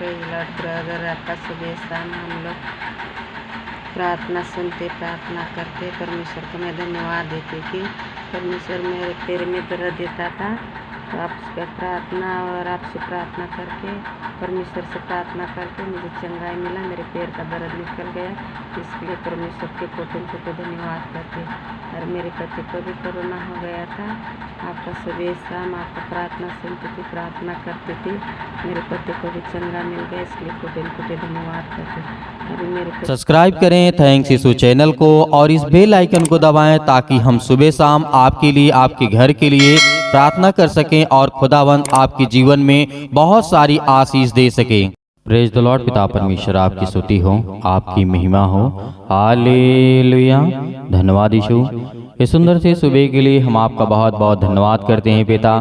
Lord brother आपका सुबह शाम हम लोग प्रार्थना सुनते, प्रार्थना करते। परमेश्वर को मैं धन्यवाद देती कि परमेश्वर मेरे पैर में दर्द देता था, तो आपसे प्रार्थना और आपसे प्रार्थना करके, परमेश्वर से प्रार्थना करके मुझे चंगाई मिला, मेरे पैर का दर्द निकल गया। इसलिए परमेश्वर के कोटि धन्यवाद करते। और मेरे पति को भी कोरोना हो गया था। आपका सुबह शाम आपका प्रार्थना सुनती थी, प्रार्थना करती थी, मेरे पति को भी चंगा मिल गया। इसलिए कोटि धन्यवाद करते। अभी मेरे सब्सक्राइब करें थैंक्स यीशु चैनल को और इस बेल आइकन को दबाएं ताकि हम सुबह शाम आपके लिए, आपके घर के लिए प्रार्थना कर सकें और खुदावंद आपके जीवन में बहुत सारी आशीष दे सके। Praise the Lord. पिता परमेश्वर आपकी स्तुति हो, आपकी महिमा हो। हालेलुया। धन्यवाद यीशु। इस सुंदर से सुबह के लिए हम आपका बहुत बहुत धन्यवाद करते हैं पिता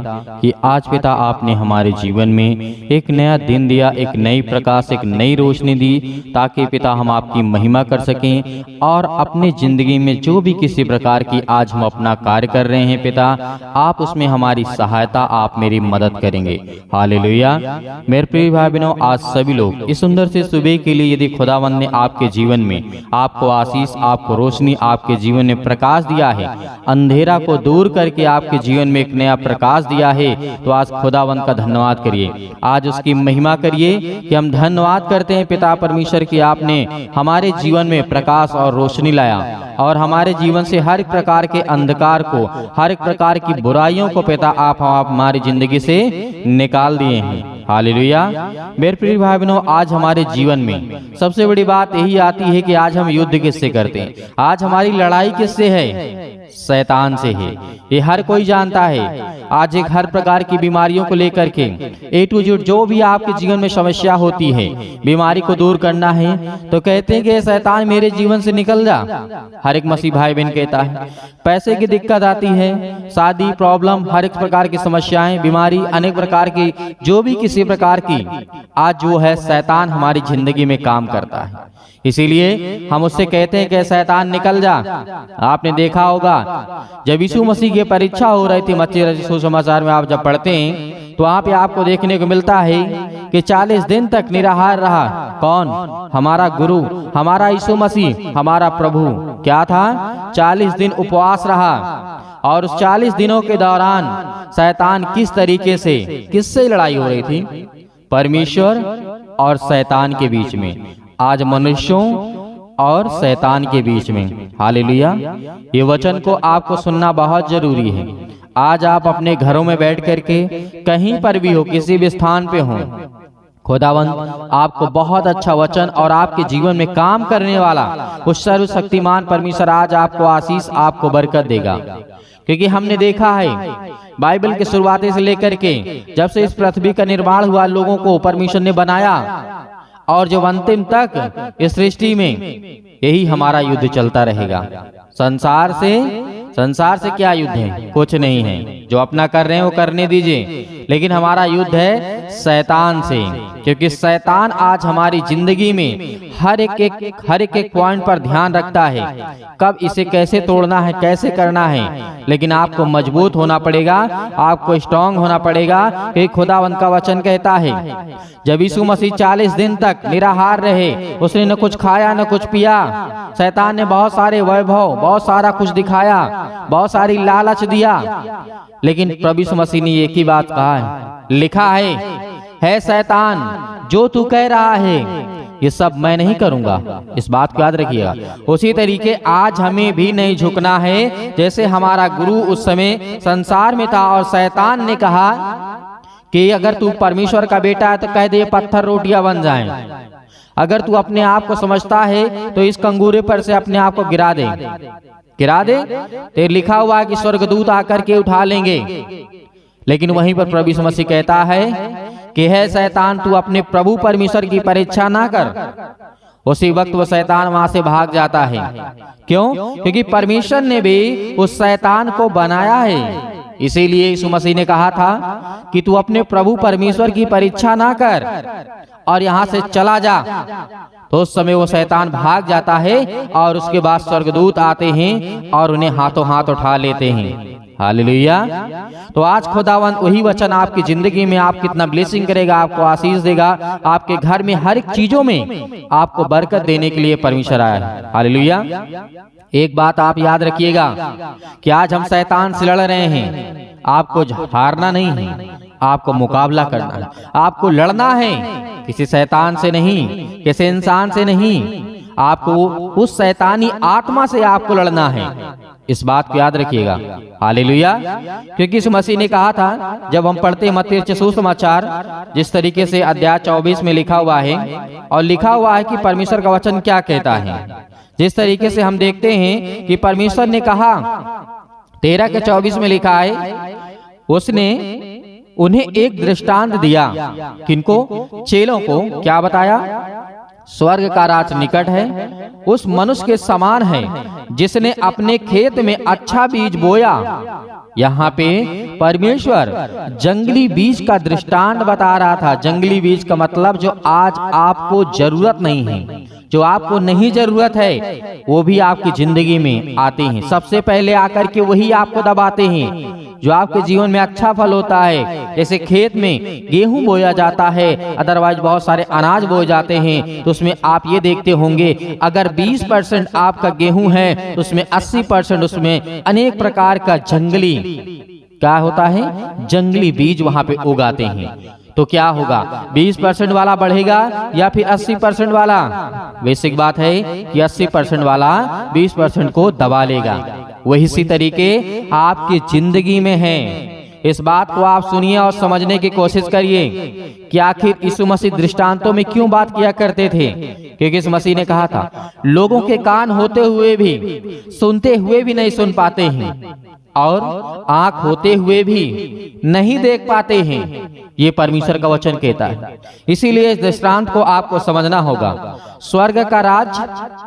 कि आज पिता आपने हमारे जीवन में एक नया दिन दिया, एक नई प्रकाश, एक नई रोशनी दी, ताकि पिता हम आपकी महिमा कर सकें और अपने जिंदगी में जो भी किसी प्रकार की आज हम अपना कार्य कर रहे हैं पिता, आप उसमें हमारी सहायता, आप मेरी मदद करेंगे। हालेलुया। मेरे प्रिय भाई बहनों, आज सभी लोग इस सुंदर से सुबह के लिए यदि खुदावंद ने आपके जीवन में आपको आशीष, आपको रोशनी, आपके जीवन में प्रकाश दिया है, अंधेरा को दूर करके आपके जीवन में एक नया प्रकाश दिया है, तो आज खुदावंद का धन्यवाद करिए, आज उसकी महिमा करिए कि हम धन्यवाद करते हैं पिता परमेश्वर की आपने हमारे जीवन में प्रकाश और रोशनी लाया और हमारे जीवन से हर एक प्रकार के अंधकार को, हर एक प्रकार की बुराइयों को पिता आप हमारी जिंदगी से निकाल दिए हैं। हालेलुया। मेरे प्रिय भाई बहनों, आज हमारे जीवन में सबसे बड़ी बात यही आती है कि आज हम युद्ध किससे करते हैं, आज हमारी लड़ाई किससे है? शैतान से है। ये हर कोई जानता है। आज एक हर प्रकार की बीमारियों को लेकर के ए टू जेड जो भी आपके जीवन में समस्या होती है, बीमारी को दूर करना है तो कहते हैं कि शैतान मेरे जीवन से निकल जा। हर एक मसीह भाई बहन कहता है। पैसे की दिक्कत आती है, शादी प्रॉब्लम, हर एक प्रकार की समस्याएं, बीमारी, अनेक प्रकार की जो भी किसी प्रकार की आज जो है शैतान हमारी जिंदगी में काम करता है। इसीलिए हम उससे कहते हैं कि शैतान निकल जा। आपने देखा होगा जब यीशु मसीह की परीक्षा हो रही थी, मत्ती सुसमाचार में आप जब पढ़ते हैं तो वहाँ पे आपको देखने को मिलता है कि 40 दिन तक निराहार रहा। कौन? हमारा गुरु, हमारा यीशु मसीह, हमारा प्रभु। क्या था? 40 दिन उपवास रहा और उस 40 दिनों के दौरान शैतान किस तरीके से, किससे लड़ाई हो रही थी? परमेश्वर और शैतान के बीच में, आज मनुष्यों और शैतान के बीच में। हालेलुया। ये वचन को आपको सुनना बहुत जरूरी है। आज आप अपने घरों में बैठ करके कहीं पर भी हो, किसी भी स्थान पे हो, खुदावंद आपको बहुत अच्छा वचन और आपके जीवन में काम करने वाला उस सर्वशक्तिमान परमेश्वर आज आपको आशीष, आपको बरकत देगा। क्योंकि हमने देखा है बाइबल के शुरुआत से लेकर के जब से इस पृथ्वी का निर्माण हुआ, लोगों को परमेश्वर ने बनाया और जो अंतिम तक इस सृष्टि में यही हमारा युद्ध चलता रहेगा। संसार से क्या युद्ध है? कुछ नहीं है। जो अपना कर रहे हैं वो करने दीजिए, लेकिन हमारा युद्ध है शैतान से। क्योंकि शैतान आज हमारी जिंदगी में हर एक पॉइंट पर ध्यान रखता है, कब इसे कैसे तोड़ना है, कैसे करना है। लेकिन आपको मजबूत होना पड़ेगा, आपको स्ट्रांग होना पड़ेगा। कि खुदावंद का वचन कहता है जब यीशु मसीह 40 दिन तक निराहार रहे, उसने न कुछ खाया न कुछ पिया। शैतान ने बहुत सारे वैभव, बहुत सारा कुछ दिखाया, बहुत सारी लालच दिया, लेकिन प्रभु यीशु मसीह ने एक ही बात कहा है, लिखा है शैतान जो तू कह रहा है ये सब मैं नहीं करूंगा। इस बात को याद रखिएगा। उसी तरीके आज हमें भी नहीं झुकना है। जैसे हमारा गुरु उस समय संसार में था और शैतान ने कहा कि अगर तू परमेश्वर का बेटा है तो कह दे पत्थर रोटियां बन जाएं। अगर तू अपने आप को समझता है तो इस कंगूरे पर से अपने आप को गिरा दे। तो लिखा हुआ है कि स्वर्गदूत आकर के उठा लेंगे। लेकिन वहीं पर प्रभु यीशु मसीह कहता है कि है शैतान तू अपने प्रभु परमेश्वर की परीक्षा ना कर। उसी वक्त वो शैतान वहां से भाग जाता है। क्यों? क्योंकि परमेश्वर ने भी उस शैतान को बनाया है। इसीलिए यीशु मसीह ने कहा था कि तू अपने प्रभु परमेश्वर की परीक्षा ना कर और यहाँ से चला जा। तो उस समय वो शैतान भाग जाता है और उसके बाद स्वर्गदूत आते हैं और उन्हें हाथों हाथ उठा लेते हैं। हालेलुया। तो आज खुदावंद वही वचन आपकी जिंदगी में आप कितना ब्लेसिंग करेगा, आपको आशीष देगा, आपके घर में हर एक चीजों में आपको बरकत देने के लिए परमेश्वर आया है। हालेलुया। एक बात आप याद रखिएगा कि आज हम शैतान से लड़ रहे हैं, आपको हारना नहीं है, आपको मुकाबला करना है, आपको लड़ना है, किसी शैतान से नहीं, किसी इंसान से नहीं, आपको उस शैतानी आत्मा से आपको लड़ना है। इस बात को याद रखिएगा। हालेलुया। क्योंकि इस मसीह ने कहा था, जब हम पढ़ते मत्ती सुसमाचार जिस तरीके से अध्याय 24 में लिखा हुआ है, और लिखा हुआ है कि परमेश्वर का वचन क्या कहता है, जिस तरीके से हम देखते हैं कि परमेश्वर ने कहा 13 के 24 में लिखा है, उसने उन्हें एक दृष्टांत दिया, किनको? चेलों को। क्या बताया? स्वर्ग का राज निकट है, उस मनुष्य के समान है जिसने अपने खेत में अच्छा बीज बोया। यहाँ पे परमेश्वर जंगली बीज का दृष्टांत बता रहा था। जंगली बीज का मतलब जो आज आपको जरूरत नहीं है, जो आपको नहीं जरूरत है, वो भी आपकी जिंदगी में आते हैं। सबसे पहले आकर के वही आपको दबाते हैं जो आपके जीवन में अच्छा फल होता है। जैसे खेत में गेहूं बोया जाता है, अदरवाइज बहुत सारे अनाज बोए जाते हैं, तो उसमें आप ये देखते होंगे, अगर 20% आपका गेहूं है तो उसमें 80% उसमें अनेक प्रकार का जंगली क्या होता है, जंगली बीज वहां पे उगाते हैं। तो क्या होगा, 20% वाला बढ़ेगा या फिर 80% वाला? बेसिक बात है कि 80% वाला 20% को दबा लेगा। वही इसी तरीके आपकी जिंदगी में है। इस बात को आप सुनिए और समझने की कोशिश करिए कि आखिर यीशु मसीह दृष्टांतों में क्यों बात किया करते थे। क्योंकि इस मसीह ने कहा था, लोगों के कान होते हुए भी, सुनते हुए भी नहीं सुन पाते हैं, और आंख होते हुए भी नहीं देख पाते हैं। ये परमेश्वर का वचन कहता है। इसीलिए इस दृष्टांत को आपको समझना होगा। स्वर्ग का राज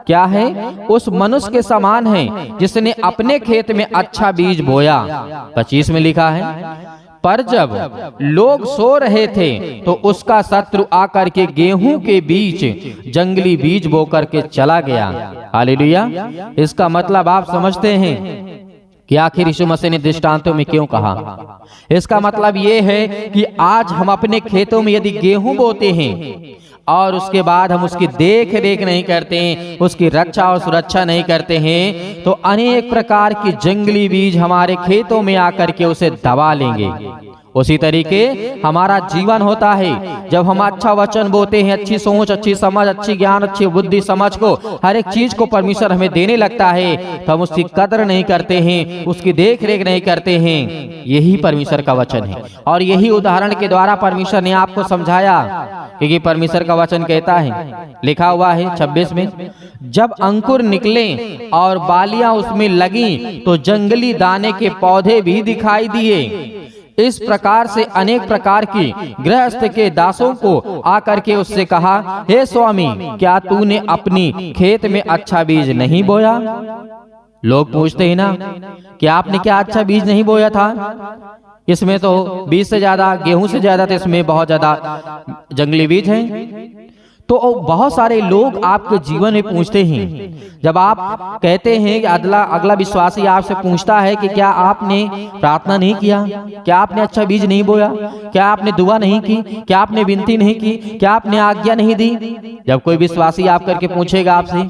क्या है? उस मनुष्य के समान है जिसने अपने खेत में अच्छा बीज बोया। 25 में लिखा है, पर जब लोग सो रहे थे तो उसका शत्रु आकर के गेहूं के बीच जंगली बीज बो करके चला गया। हालेलुया। इसका मतलब आप समझते हैं कि आखिर यीशु मसीह ने दृष्टांतों में क्यों कहा। इसका मतलब ये है कि आज हम अपने खेतों में यदि गेहूं बोते हैं और उसके बाद हम उसकी देख रेख नहीं करते हैं, उसकी रक्षा और सुरक्षा नहीं करते हैं, तो अनेक प्रकार की जंगली बीज हमारे खेतों में आकर के उसे दबा लेंगे। उसी तरीके हमारा जीवन होता है। जब हम अच्छा वचन बोते हैं, अच्छी सोच, अच्छी समझ, अच्छी ज्ञान, अच्छी बुद्धि समझ को, हर एक चीज को परमेश्वर हमें देने लगता है, तो हम उसकी कदर नहीं करते हैं, उसकी देख रेख नहीं करते हैं। यही परमेश्वर का वचन है, और यही उदाहरण के द्वारा परमेश्वर ने आपको समझाया। क्योंकि परमेश्वर का वचन कहता है, लिखा हुआ है 26 में, जब अंकुर निकले और बालियां उसमें लगी तो जंगली दाने के पौधे भी दिखाई दिए। इस प्रकार से अनेक प्रकार की गृहस्थ के दासों को आकर के उससे कहा, हे स्वामी, क्या तूने अपनी खेत में अच्छा बीज नहीं बोया? लोग पूछते हैं ना कि आपने क्या अच्छा बीज नहीं बोया था? इसमें तो बीज से ज्यादा, गेहूं से ज्यादा, तो इसमें बहुत ज्यादा जंगली बीज हैं। तो बहुत सारे लोग आपके जीवन में पूछते हैं, जब आप कहते हैं कि अगला विश्वासी आपसे पूछता है कि क्या आपने प्रार्थना नहीं किया, क्या आपने अच्छा बीज नहीं बोया, क्या आपने दुआ नहीं की, क्या आपने विनती नहीं की, क्या आपने आज्ञा नहीं दी। जब कोई विश्वासी आप करके पूछेगा आपसे,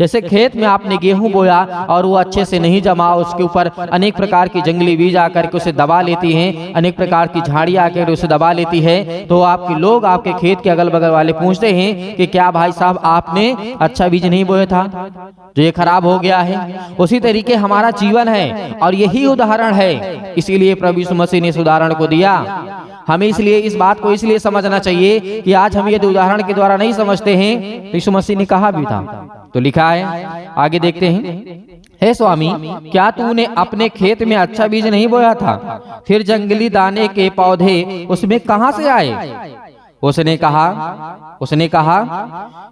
जैसे खेत में आपने गेहूं बोया और वो अच्छे से नहीं जमा, उसके ऊपर अनेक प्रकार की जंगली बीज आकर के उसे दबा लेती हैं, अनेक प्रकार की झाड़ियां आकर उसे दबा लेती है, तो आपके लोग आपके खेत के अगल बगल वाले पूछते हैं कि क्या भाई साहब आपने अच्छा बीज नहीं बोया था जो ये खराब हो गया है। उसी तरीके हमारा जीवन है, और यही उदाहरण है। इसीलिए प्रभु यीशु मसीह ने इस उदाहरण को दिया। हमें इसलिए इस बात को इसलिए समझना चाहिए कि आज हम ये उदाहरण के द्वारा नहीं समझते हैं, तो यीशु मसीह ने कहा भी था। तो लिखा है, आगे देखते हैं, हे स्वामी, क्या तूने अपने खेत में अच्छा बीज नहीं बोया था? फिर जंगली दाने के पौधे उसमें कहां से आए? उसने कहा,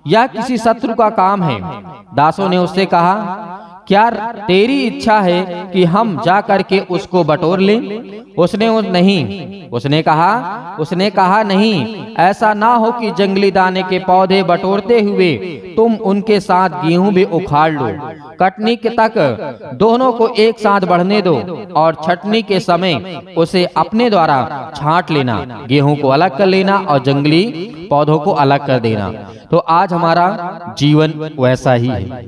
यह किसी शत्रु का काम है। दासों ने उससे कहा, क्या तेरी इच्छा है कि हम जा करके उसको बटोर लें? उसने कहा नहीं, ऐसा ना हो कि जंगली दाने के पौधे बटोरते हुए तुम उनके साथ गेहूं भी उखाड़ लो। कटनी के तक दोनों को एक साथ बढ़ने दो और छटनी के समय उसे अपने द्वारा छांट लेना, गेहूं को अलग कर लेना और जंगली पौधों को अलग कर देना। तो आज हमारा जीवन वैसा ही है,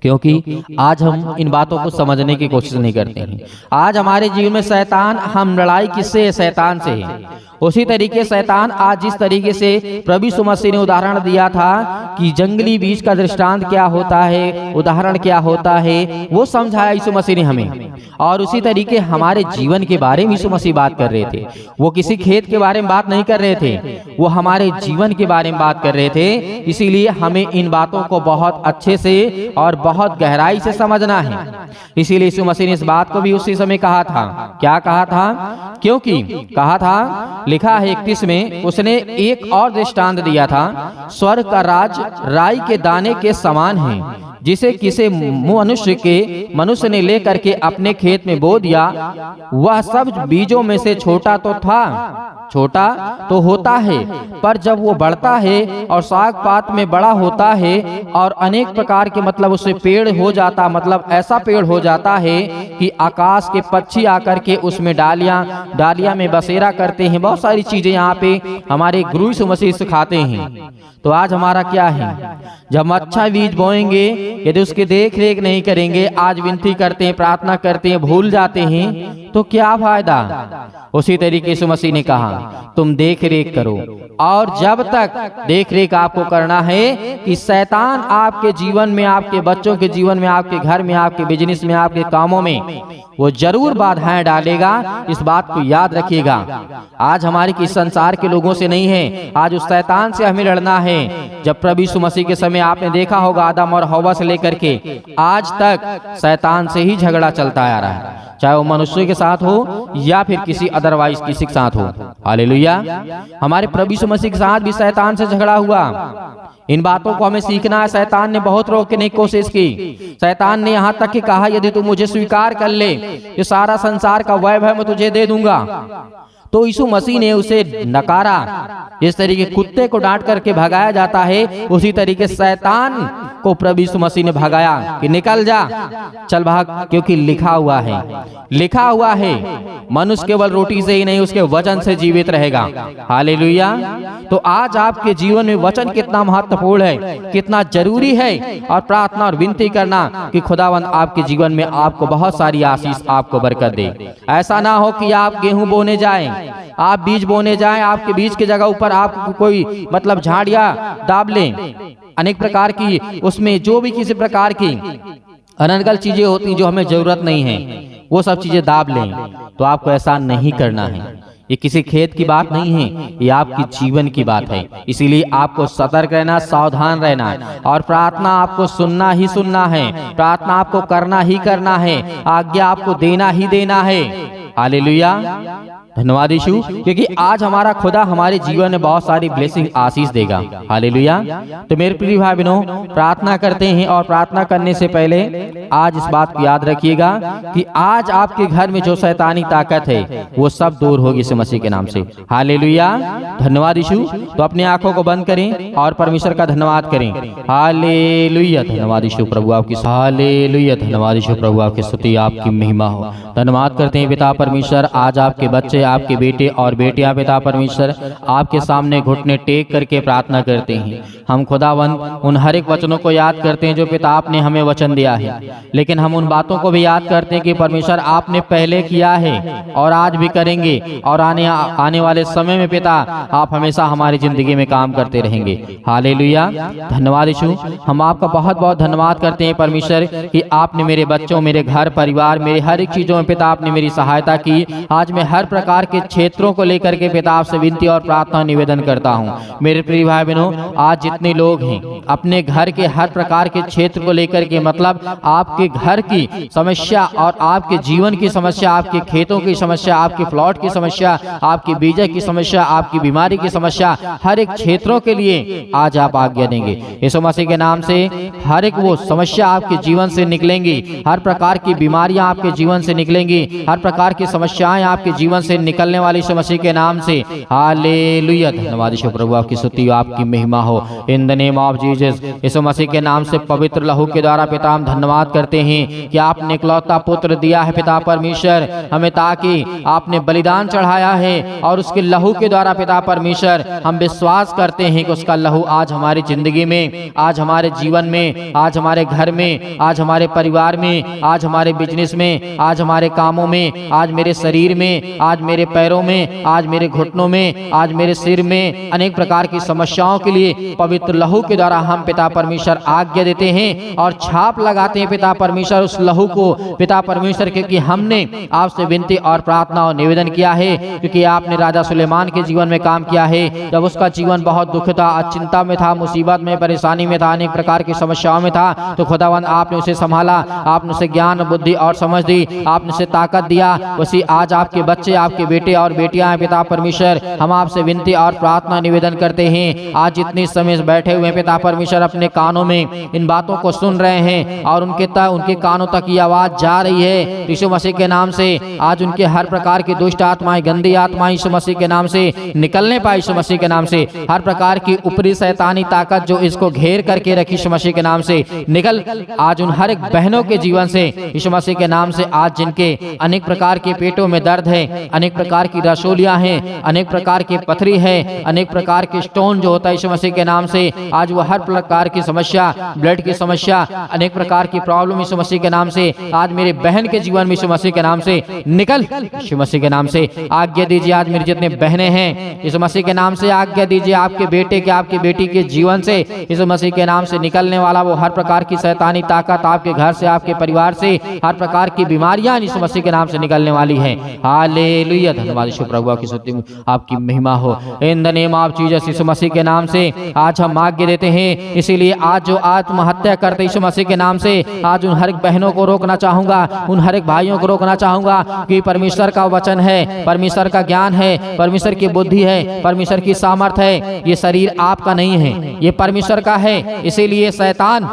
क्योंकि आज हम इन बातों को समझने की कोशिश नहीं करते हैं। आज हमारे जीवन में शैतान, हम लड़ाई किससे है? शैतान से है। उसी तरीके शैतान आज जिस तरीके से प्रभु यीशु मसीह ने उदाहरण दिया था कि जंगली बीज का दृष्टांत क्या होता है, उदाहरण क्या होता है, वो समझाया यीशु मसीह ने हमें। और उसी तरीके हमारे जीवन के बारे में यीशु मसीह बात कर रहे थे। वो किसी खेत के बारे में बात नहीं कर रहे थे, वो हमारे जीवन के बारे में बात कर रहे थे। इसीलिए हमें इन बातों को बहुत अच्छे से और बहुत गहराई से समझना है। इसीलिए यीशु मसीह ने इस बात को भी उसी समय कहा था। क्या कहा था? क्योंकि कहा था, लिखा है 31 में, उसने एक और दृष्टांत दिया था, स्वर्ग का राज राई के दाने के समान है, जिसे किसी मनुष्य ने लेकर के अपने खेत में बो दिया। वह सब बीजों में से छोटा तो होता है, पर जब वो बढ़ता है और साग पात में बड़ा होता है और अनेक प्रकार के मतलब उससे पेड़ हो जाता, मतलब ऐसा पेड़ हो जाता है कि आकाश के पक्षी आकर के उसमें डालियां में बसेरा करते हैं। बहुत सारी चीजें यहाँ पे हमारे गुरु यीशु मसीह सिखाते हैं। तो आज हमारा क्या है? जब हम अच्छा बीज बोएंगे, यदि उसकी देख रेख नहीं करेंगे, आज विनती करते हैं, प्रार्थना करते हैं, भूल जाते हैं, तो क्या फायदा? उसी तरीके से मसीह ने कहा, तुम देख रेख करो। और जब तक देख रेख आपको करना है कि शैतान आपके जीवन में, आपके बच्चों के जीवन में, आपके घर में, आपके बिजनेस में, आपके कामों में वो जरूर बाधाएं डालेगा। इस बात को याद रखिएगा। आज हमारी किस संसार के लोगों से नहीं है, आज उस शैतान से हमें लड़ना है। जब प्रभु यीशु मसीह के समय आपने देखा होगा, आदम और हव्वा से लेकर के आज तक शैतान से ही झगड़ा चलता आ रहा है, चाहे वो मनुष्य के साथ हो या फिर किसी अदरवाइज किसी के साथ हो। हालेलुया। हमारे प्रभु यीशु मसीह के साथ भी शैतान से झगड़ा हुआ। इन बातों को हमें सीखना है। शैतान ने बहुत रोकने की कोशिश की। शैतान ने यहाँ तक कि कहा, यदि तू मुझे स्वीकार कर ले, ये सारा संसार का वैभव मैं तुझे दे दूंगा। तो यीशु मसीह ने उसे नकारा। इस तरीके कुत्ते को डांट करके भगाया जाता है, उसी तरीके शैतान को प्रभु यीशु मसीह ने भगाया कि निकल जा, चल भाग, क्योंकि लिखा हुआ है मनुष्य केवल रोटी से ही नहीं, उसके वचन से जीवित रहेगा। हालेलुया। तो आज आपके जीवन में वचन कितना महत्वपूर्ण है, कितना जरूरी है, और प्रार्थना और विनती करना कि खुदावंद आपके जीवन में आपको बहुत सारी आशीष, आपको बरकत दे। ऐसा ना हो कि आप गेहूं बोने जाएं, आप बीज बोने जाएं, आपके बीज की जगह ऊपर आप कोई मतलब झाड़ियां दाब लें, अनेक प्रकार की उसमें जो भी किसी प्रकार की अनर्गल चीजें होती जो हमें जरूरत नहीं है, वो सब चीजें दाब लें। तो आपको ऐसा नहीं करना है। ये किसी खेत की बात नहीं है, ये आपकी जीवन की बात है। इसीलिए आपको सतर्क रहना, सावधान रहना है, और प्रार्थना आपको सुनना ही सुनना है, प्रार्थना आपको करना ही करना है, आज्ञा आपको देना ही देना है। हालेलुया। धन्यवाद यीशु, क्योंकि आज हमारा खुदा हमारे जीवन में बहुत सारी ब्लेसिंग, आशीष देगा। हालेलुया। तो मेरे प्रिय भाई बहनों, प्रार्थना करते हैं, और प्रार्थना करने से पहले आज इस बात को याद रखिएगा कि आज आपके घर में जो शैतानी ताकत है वो सब दूर होगी यीशु मसीह के नाम से। हालेलुया। धन्यवाद यीशु। तो अपनी आंखों को बंद करें और परमेश्वर का धन्यवाद करें। हालेलुया। धन्यवाद यीशु प्रभु आपकी, हालेलुया। धन्यवाद यीशु प्रभु आपकी स्तुति, आपकी महिमा हो। धन्यवाद करते हैं पिता परमेश्वर, आज आपके बच्चे, आपके बेटे और बेटियां पिता परमेश्वर आपके सामने घुटने टेक करके प्रार्थना करते हैं। हम खुदावंद उन हर एक वचनों को याद करते हैं जो पिता आपने हमें वचन दिया है, लेकिन हम उन बातों को भी याद करते हैं कि परमेश्वर आपने पहले किया है और आज भी करेंगे, और आने वाले समय में पिता आप हमेशा हमारी जिंदगी में काम करते रहेंगे। हालेलुया। धन्यवाद यीशु। हम आपका बहुत बहुत धन्यवाद करते हैं परमेश्वर कि आपने मेरे बच्चों, मेरे घर परिवार, मेरे हर एक चीजों में पिता आपने मेरी सहायता की। आज मैं हर प्रकार प्रकार के क्षेत्रों को लेकर के पिता आपसे विनती और प्रार्थना निवेदन करता हूँ। मेरे प्रिय भाई बहनों, आज जितने लोग हैं अपने घर के हर प्रकार के क्षेत्र को लेकर के, मतलब आपके घर की समस्या और आपके जीवन की समस्या, आपके खेतों की समस्या, आपके प्लॉट की समस्या, आपकी बीजा की समस्या, आपकी बीमारी की समस्या, हर एक क्षेत्रों के लिए आज आप आज्ञा देंगे। यीशु मसीह के नाम से हर एक वो समस्या आपके जीवन से निकलेंगी, हर प्रकार की बीमारियां आपके जीवन से निकलेंगी, हर प्रकार की समस्याएं आपके जीवन से निकलने वाली यीशु मसीह के नाम से। हालेलुया, धन्यवाद यीशु प्रभु, आपकी स्तुति आपकी महिमा हो in the name of Jesus. Yeshu Masih के नाम से पवित्र लहू के द्वारा पिता हम धन्यवाद करते हैं कि आपने इकलौता पुत्र दिया है पिता परमेश्वर हमें, ताकि आपने बलिदान चढ़ाया है और उसके लहू के द्वारा पिता परमेश्वर हम विश्वास करते हैं कि उसका लहू आज हमारी जिंदगी में, आज हमारे जीवन में, आज हमारे घर में, आज हमारे परिवार में, आज हमारे बिजनेस में, आज हमारे कामों में, आज मेरे शरीर में, आज मेरे पैरों में, आज मेरे घुटनों में, आज मेरे सिर में, अनेक प्रकार की समस्याओं के लिए पवित्र लहू के द्वारा हम पिता परमेश्वर आज्ञा देते हैं और छाप लगाते हैं पिता परमेश्वर उस लहू को पिता परमेश्वर, क्योंकि हमने आपसे विनती और प्रार्थना और निवेदन किया है, क्योंकि आपने राजा सुलेमान के जीवन में काम किया है। जब उसका जीवन बहुत दुख था, चिंता में था, मुसीबत में, परेशानी में था, अनेक प्रकार की समस्याओं में था, तो खुदावंद आपने उसे संभाला, आपने उसे ज्ञान बुद्धि और समझ दी, आपने उसे ताकत दिया। उसी आज आपके बच्चे, आपके बेटे और बेटियां हैं पिता परमेश्वर, हम आपसे विनती और प्रार्थना निवेदन करते हैं। आज जितने समय बैठे हुए पिता परमेश्वर अपने कानों में इन बातों को सुन रहे हैं और उनके कानों तक ये आवाज जा रही है, यीशु मसीह के नाम से आज उनके हर प्रकार की दुष्ट आत्माएं, गंदी आत्माएं यीशु मसीह के नाम से निकलने पाए। यीशु मसीह के नाम से हर प्रकार की ऊपरी शैतानी ताकत जो इसको घेर करके रखी यीशु मसीह के नाम से निकल आज उन हर एक बहनों के जीवन से यीशु मसीह के नाम से। आज जिनके अनेक प्रकार के पेटों में दर्द है, अनेक प्रकार की रसोलियां हैं, अनेक प्रकार की पथरी है, अनेक प्रकार के स्टोन जो होता है यीशु मसीह के नाम से, आज वो हर प्रकार की समस्या, ब्लड की समस्या, अनेक प्रकार की प्रॉब्लम यीशु मसीह के नाम से आज मेरे बहन के जीवन में यीशु मसीह के नाम से निकल। यीशु मसीह के नाम से आज्ञा दीजिए, आज मेरी जितने बहनें हैं यीशु मसीह के नाम से आज्ञा दीजिए, आपके बेटे के, आपकी बेटी के जीवन से यीशु मसीह के नाम से निकलने वाला वो हर प्रकार की शैतानी ताकत आपके घर से, आपके परिवार से, हर प्रकार की बीमारियां यीशु मसीह के नाम से निकलने वाली है। हालेलुया, धन्यवाद यीशु प्रभु, की स्तुति आपकी महिमा हो in the name of Jesus. Yeshu Masih के नाम से आज हम आज्ञा देते हैं। इसीलिए आज जो आत्महत्या करते यीशु मसीह के नाम से, आज उन हर एक बहनों को रोकना चाहूंगा, उन हर एक भाइयों को रोकना चाहूंगा कि परमेश्वर का वचन है, परमेश्वर का ज्ञान है, परमेश्वर की बुद्धि है, परमेश्वर की सामर्थ्य है। ये शरीर आपका नहीं है, ये परमेश्वर का है। इसीलिए शैतान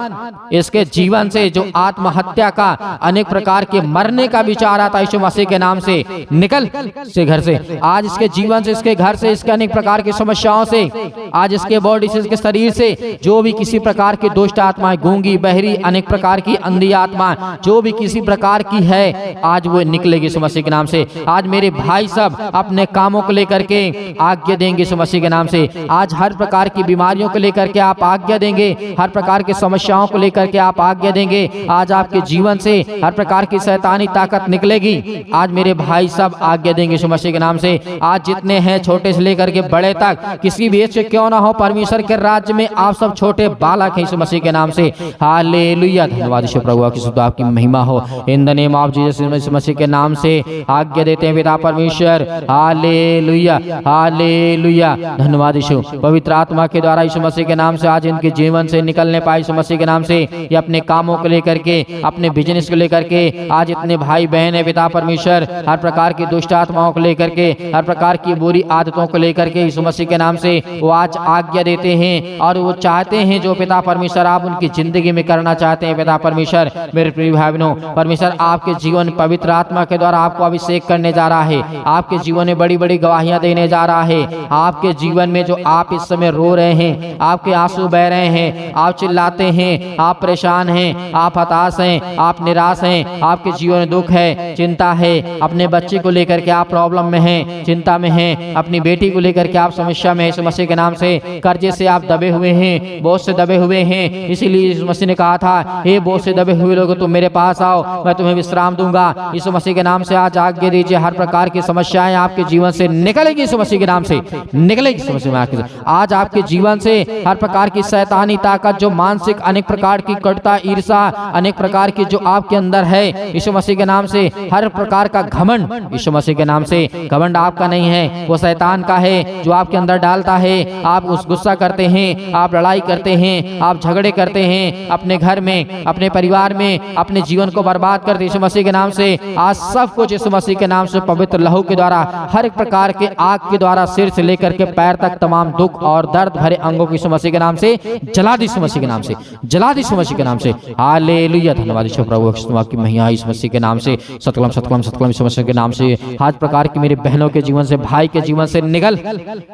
इसके जीवन से जो आत्महत्या का अनेक प्रकार के मरने का विचार आता है यीशु मसीह के नाम से निकल से घर से, आज इसके जीवन से, इसके घर से, इसके अनेक प्रकार की समस्याओं से, आज इसके बॉडी से, इसके शरीर से जो भी किसी प्रकार की दुष्ट आत्माएं, गूंगी, बहरी, अनेक प्रकार की अंधी आत्मा जो भी किसी प्रकार की है, आज वो निकलेगी यीशु मसीह के नाम से। आज मेरे भाई सब अपने कामों को लेकर के आज्ञा देंगे यीशु मसीह के नाम से। आज हर प्रकार की बीमारियों को लेकर के आप आज्ञा देंगे, हर प्रकार की समस्याओं को लेकर के आप आज्ञा देंगे। आज आपके जीवन से हर प्रकार की शैतानी ताकत निकलेगी। आज मेरे भाई सब आज्ञा देंगे यीशु मसीह के नाम से। आज जितने हैं छोटे से लेकर के बड़े तक, किसी भी एज से क्यों ना हो, परमेश्वर के राज्य में आप सब छोटे बालक हैं यीशु मसीह के नाम से। हालेलुया, धन्यवाद यीशु प्रभु, की स्तुति आपकी महिमा हो in the name of Jesus. Yeshu Masih के नाम से आज्ञा देते हैं पिता परमेश्वर। हालेलुया, हालेलुया, धन्यवाद यीशु। पवित्र आत्मा के द्वारा यीशु मसीह के नाम से आज इनके जीवन से निकलने पाए यीशु मसीह के नाम से। ये अपने कामों को लेकर के, अपने बिजनेस को लेकर के, आज इतने भाई बहन है पिता परमेश्वर, हर प्रकार की दुष्ट आत्माओं को लेकर के, हर प्रकार की बुरी आदतों को लेकर के यीशु मसीह के नाम से वो आज आज्ञा देते हैं और वो चाहते हैं जो पिता परमेश्वर आप उनकी जिंदगी में करना चाहते हैं पिता परमेश्वर। मेरे प्रिय भाई बहनों, परमेश्वर आपके जीवन पवित्र आत्मा के द्वारा आपको अभिषेक करने जा रहा है, आपके जीवन में बड़ी बड़ी गवाहियां देने जा रहा है। आपके जीवन में जो आप इस समय रो रहे हैं, आपके आंसू बह रहे हैं, आप चिल्लाते हैं, आप परेशान हैं, आप हताश हैं, आप निराश हैं, आपके जीवन में दुख है, चिंता है, अपने बच्चे को लेकर के आप प्रॉब्लम में हैं, चिंता में हैं, अपनी बेटी को लेकर के आप समस्या में हैं यीशु मसीह के नाम से, कर्जे से आप दबे हुए हैं, बोझ से दबे हुए हैं। इसीलिए यीशु मसीह ने कहा था, हे बोझ से दबे हुए लोग तुम मेरे पास आओ, मैं तुम्हें विश्राम दूंगा। यीशु मसीह के नाम से आज आज्ञा दीजिए, हर प्रकार की समस्याएं आपके जीवन से निकलेगी यीशु मसीह के नाम से, निकलेगी यीशु मसीह के। आज आपके जीवन से हर प्रकार की शैतानी ताकत, जो मानसिक अनेक प्रकार की कटुता, ईर्ष्या, अनेक प्रकार की जो आपके अंदर है, यीशु मसीह के नाम से हर प्रकार का घमंड यीशु मसीह के नाम से। घमंड आपका नहीं है, वो शैतान का है जो आपके अंदर डालता है। आप उस गुस्सा करते हैं, आप लड़ाई करते हैं, आप झगड़े करते हैं अपने घर में, अपने परिवार में, अपने जीवन को बर्बाद करते यीशु मसीह के नाम से। आज सब कुछ यीशु मसीह के नाम से पवित्र लहू के द्वारा, हर एक प्रकार के आग के द्वारा सिर से लेकर के पैर तक तमाम दुख और दर्द भरे अंगों को यीशु मसीह के नाम से जला दी, यीशु मसीह के नाम से जला दी, यीशु मसीह के नाम से। हालेलुया, धन्यवाद यीशु प्रभु की महिमा यीशु मसीह के नाम से। सतकलम सतकलम सतकलम यीशु मसीह के नाम से। हर प्रकार की मेरी बहनों के जीवन से, भाई के जीवन से निकल,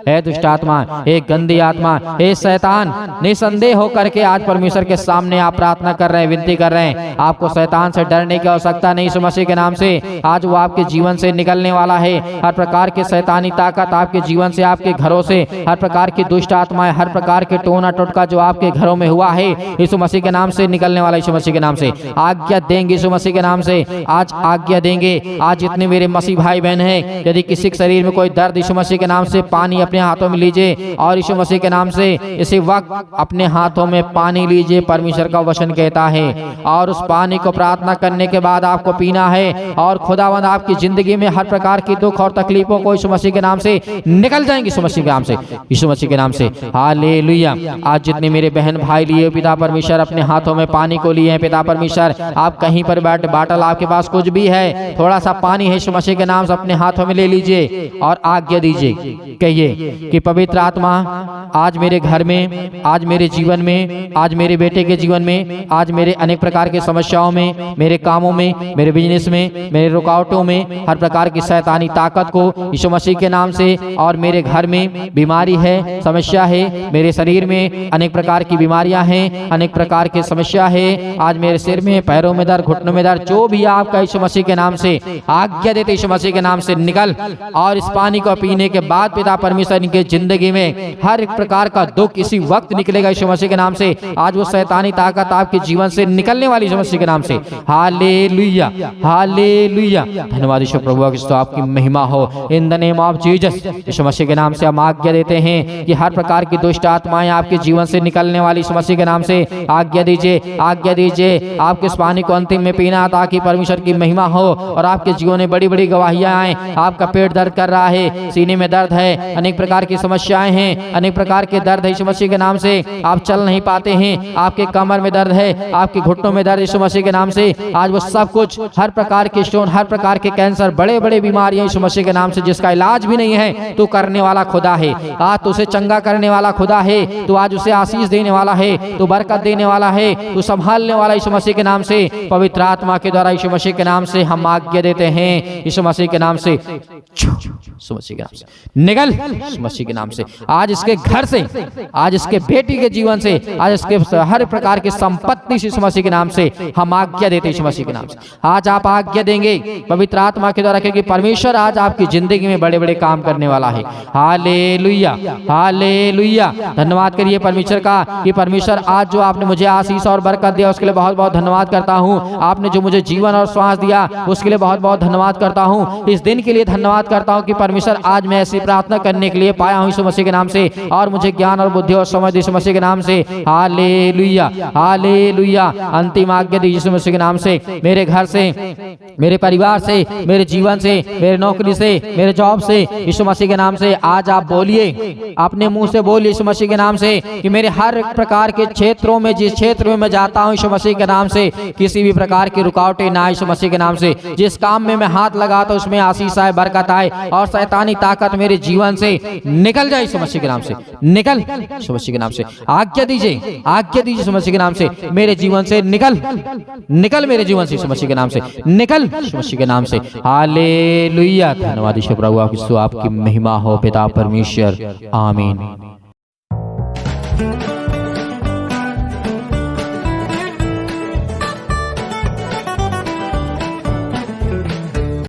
हे दुष्ट आत्मा, हे गंदी आत्मा, हे शैतान। निसंदेह होकर के आज परमेश्वर के सामने आप प्रार्थना कर रहे हैं, विनती कर रहे हैं। आपको शैतान से डरने की आवश्यकता नहीं यीशु मसीह के नाम से। आज वो आपके जीवन से निकलने वाला है। हर प्रकार के शैतानी ताकत आपके जीवन से, आपके घरों से, हर प्रकार की दुष्ट आत्माएं, हर प्रकार के टोना टोटका जो आपके घरों में हुआ है, यीशु मसीह के नाम से निकलने वाला यीशु मसीह के नाम से। आज्ञा देंगे यीशु मसीह के नाम से, आज आज्ञा देंगे। आज जितने मेरे मसीह भाई बहन हैं, यदि किसी के शरीर में कोई दर्द, यीशु मसीह के नाम से पानी अपने हाथों में लीजिए और यीशु मसीह के नाम से इसी वक्त अपने हाथों में पानी लीजिए। परमेश्वर का वचन कहता है, और उस पानी को प्रार्थना करने के बाद आपको पीना है, और खुदावंद आपकी जिंदगी में हर प्रकार की दुख और तकलीफों को यीशु मसीह के नाम से निकल जाएंगे यीशु मसीह के नाम से, यीशु मसीह के नाम से। हालेलुया। आज जितने मेरे बहन भाई लिए पिता परमेश्वर अपने हाथों में पानी को लिए हैं, पिता परमेश्वर आप कहीं पर बैठ, बाटल आपके पास कुछ भी है, थोड़ा सा पानी है यीशु मसीह के नाम से अपने हाथों में ले लीजिए और आज्ञा दीजिए। कहिए कि पवित्र आत्मा आज मेरे घर में, आज मेरे जीवन में, आज मेरे बेटे के जीवन में, आज मेरे अनेक प्रकार की समस्याओं में, मेरे कामों में, मेरे बिजनेस में, मेरे रुकावटों में, हर प्रकार की शैतानी ताकत को यीशु मसीह के नाम से, और मेरे घर में बीमारी है, समस्या है, मेरे शरीर में अनेक प्रकार की बीमारियां हैं, अनेक प्रकार की समस्या है, आज मेरे सिर में, पैरों में दर्द, घुटनों में दर्द, जो भी आपका यीशु मसीह के नाम से आज्ञा देते यीशु मसीह के नाम से निकल। और इस पानी को पीने के बाद पिता परमेश्वर इनके जिंदगी में हर एक प्रकार का दुख इसी वक्त निकलेगा यीशु मसीह के नाम से। आज वो शैतानी ताकत आपके जीवन से निकलने वाली यीशु मसीह के नाम से। हालेलुया, हालेलुया, धन्यवाद यीशु प्रभु, आपकी महिमा हो in the name of Jesus. Yeshu Masih के नाम से हम आज्ञा देते हैं कि हर प्रकार की दुष्ट आत्माएं आपके जीवन से निकलने वाली यीशु मसीह के नाम से आज्ञा दीजिए, आज्ञा दीजिए। आपके इस पानी को अंतिम में पीना ताकि परमेश्वर की महिमा हो और आपके जीवन में बड़ी बड़ी गवाहियां आए। आपका पेट दर्द कर रहा है, सीने में दर्द है, अनेक प्रकार की समस्याएं हैं, अनेक प्रकार के दर्द है यीशु मसीह के नाम से। आप चल नहीं पाते हैं, आपके कमर में दर्द है, आपके घुटनों में दर्द यीशु मसीह के नाम से। आज वो सब कुछ, हर प्रकार के स्टोन, हर प्रकार के कैंसर, बड़े बड़े बीमारियां यीशु मसीह के नाम से, जिसका इलाज भी नहीं है, तो करने वाला खुदा है। आज तो उसे चंगा करने वाला खुदा है, तो आज उसे आशीष देने वाला है, तो बरकत देने वाला है, तो संभालने वाला यीशु मसीह के नाम से। पवित्र आत्मा के द्वारा यीशु मसीह के नाम से हम आज्ञा देते हैं, यीशु मसीह के नाम से, यीशु मसीह के नाम से निकल, यीशु मसीह के नाम से। आज इसके घर से, आज इसके बेटी के जीवन से, आज इसके हर प्रकार की संपत्ति यीशु मसीह के नाम से हम आज्ञा देते हैं यीशु मसीह के नाम से। आज आप आज्ञा देंगे पवित्र आत्मा के द्वारा, क्योंकि परमेश्वर आज आपकी जिंदगी में बड़े बड़े काम करने वाला है। हालेलुया, हालेलुया, धन्यवाद करिए परमेश्वर का कि परमेश्वर आज जो आपने मुझे आशीष और बरकत दिया उसके लिए बहुत बहुत धन्यवाद करता हूँ। आपने जो मुझे जीवन और श्वास दिया उसके लिए बहुत बहुत धन्यवाद करता हूँ। इस दिन के लिए धन्यवाद करता हूँ कि परमेश्वर आज मैं ऐसी प्रार्थना करने के लिए पाया हूँ यीशु मसीह के नाम से, और मुझे ज्ञान और बुद्धि और समझ यीशु मसीह के नाम से। हालेलुया, हालेलुया, अंतिम आज्ञा दी यीशु मसीह के नाम से। मेरे घर से, मेरे परिवार से, मेरे जीवन से, मेरे नौकरी से, मेरे जॉब से, यीशु मसीह के नाम से आज आप बोलिए, अपने मुंह से बोलिए यीशु मसीह के नाम से कि मेरे हर प्रकार के क्षेत्रों में, जिस क्षेत्र में मैं जाता हूँ यीशु मसीह के नाम से किसी भी प्रकार की रुकावटें ना यीशु मसीह के नाम से। जिस काम में मैं हाथ लगाता हूँ उसमें आशीष आए, बरकत आए, और शैतानी ताकत मेरे जीवन से निकल जाए यीशु मसीह के नाम से। निकल यीशु मसीह के नाम से, आज्ञा दीजिए, आज्ञा दीजिए यीशु मसीह के नाम से। मेरे जीवन से निकल, निकल मेरे जीवन से यीशु मसीह के नाम से, निकल यीशु मसीह के नाम से। हालेलुया, धन्यवाद यीशु प्रभु, आपकी महिमा हो पिता परमेश्वर, आमीन।